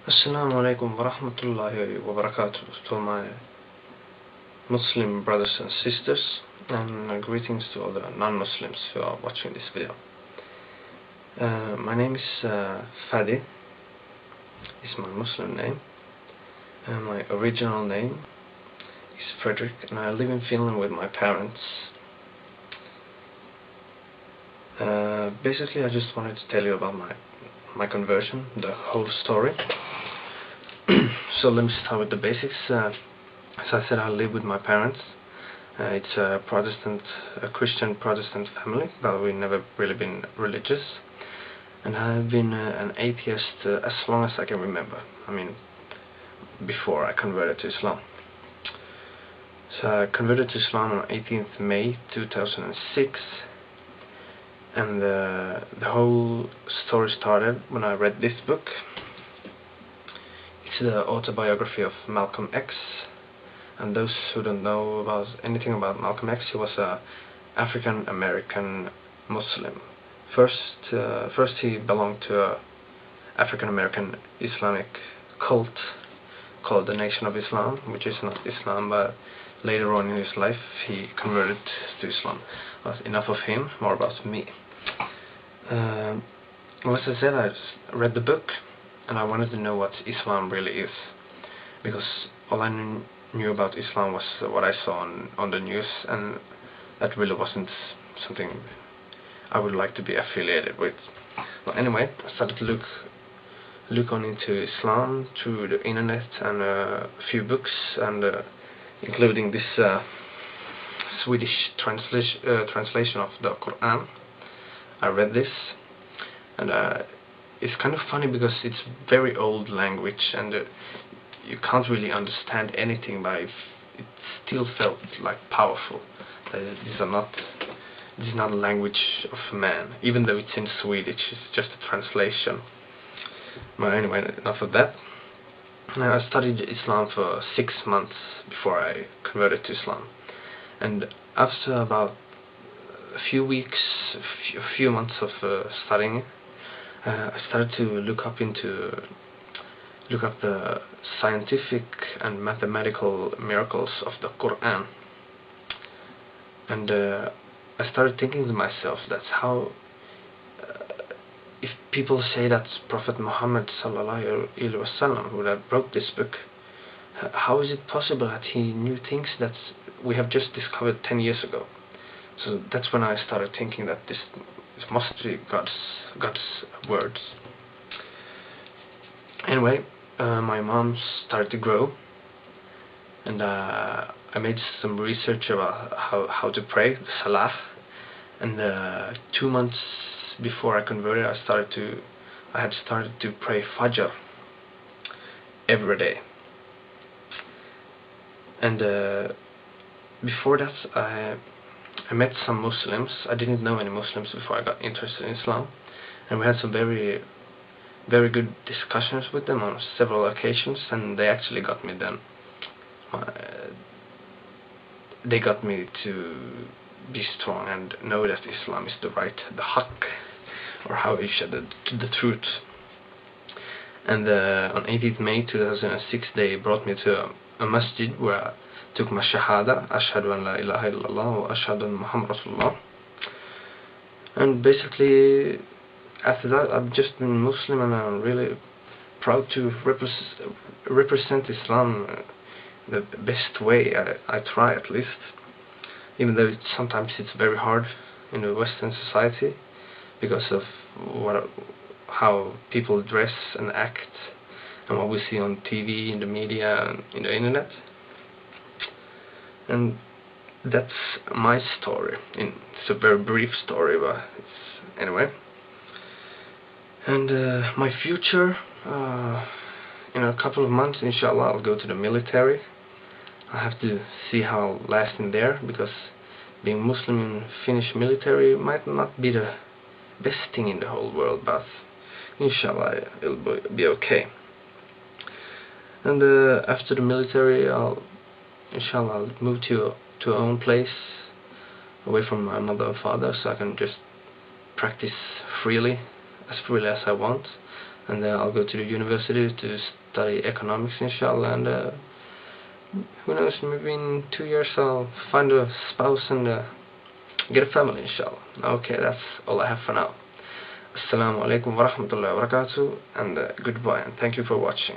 Assalamu alaikum wa rahmatullahi wa barakatuh to my Muslim brothers and sisters, and greetings to all the non-Muslims who are watching this video. My name is Fadi, is my Muslim name, and my original name is Frederick, and I live in Finland with my parents. Basically, I just wanted to tell you about my conversion, the whole story. So let me start with the basics. As I said, I live with my parents. It's a Christian Protestant family, but we've never really been religious. And I've been an atheist as long as I can remember. I mean, before I converted to Islam. So I converted to Islam on 18th May 2006. And the whole story started when I read this book. It's the autobiography of Malcolm X, and those who don't know about anything about Malcolm X, he was a African American Muslim. First he belonged to a African American Islamic cult called the Nation of Islam, which is not Islam, but later on in his life he converted to Islam. But enough of him, more about me. Well, as I said, I read the book, and I wanted to know what Islam really is, because all I knew about Islam was what I saw on the news, and that really wasn't something I would like to be affiliated with. Well, anyway, I started to look on into Islam through the internet and a few books, and including this Swedish translation of the Qur'an. I read this, and it's kind of funny because it's very old language, and you can't really understand anything, but it still felt like powerful. This is not a language of man, even though it's in Swedish. It's just a translation. But anyway, enough of that. I studied Islam for 6 months before I converted to Islam, and after about a few months of studying, I started to look up the scientific and mathematical miracles of the Qur'an, and I started thinking to myself, that's how if people say that Prophet Muhammad sallallahu alaihi wasallam would have wrote this book, how is it possible that he knew things that we have just discovered 10 years ago? So that's when I started thinking that this must be God's words. Anyway, my mom started to grow, and I made some research about how to pray, the Salah, and 2 months before I converted, I had started to pray Fajr every day. And before that, I met some Muslims. I didn't know any Muslims before I got interested in Islam, and we had some very, very good discussions with them on several occasions, and they actually got me then. They got me to be strong and know that Islam is the haqq, or how you said the truth. And on 18th May 2006, they brought me to a masjid where I took my shahada, ashhadu an la ilaha illallah wa ashhadu anna Muhammad Rasulullah. And basically, after that, I've just been Muslim, and I'm really proud to represent Islam the best way I try, at least. Even though sometimes it's very hard in the Western society because of how people dress and act, and what we see on TV, in the media, and in the internet. And that's my story. It's a very brief story, but anyway. And my future, in a couple of months, inshallah, I'll go to the military. I have to see how I'll last in there, because being Muslim in Finnish military might not be the best thing in the whole world, but inshallah it'll be okay. And after the military, inshallah I'll move to our own place, away from my mother and father, so I can just practice freely as I want. and I'll go to the university to study economics, inshallah, and who knows, maybe in 2 years I'll find a spouse and get a family, inshallah. Okay, that's all I have for now. Assalamu alaikum wa rahmatullahi wa barakatuh, and goodbye, and thank you for watching.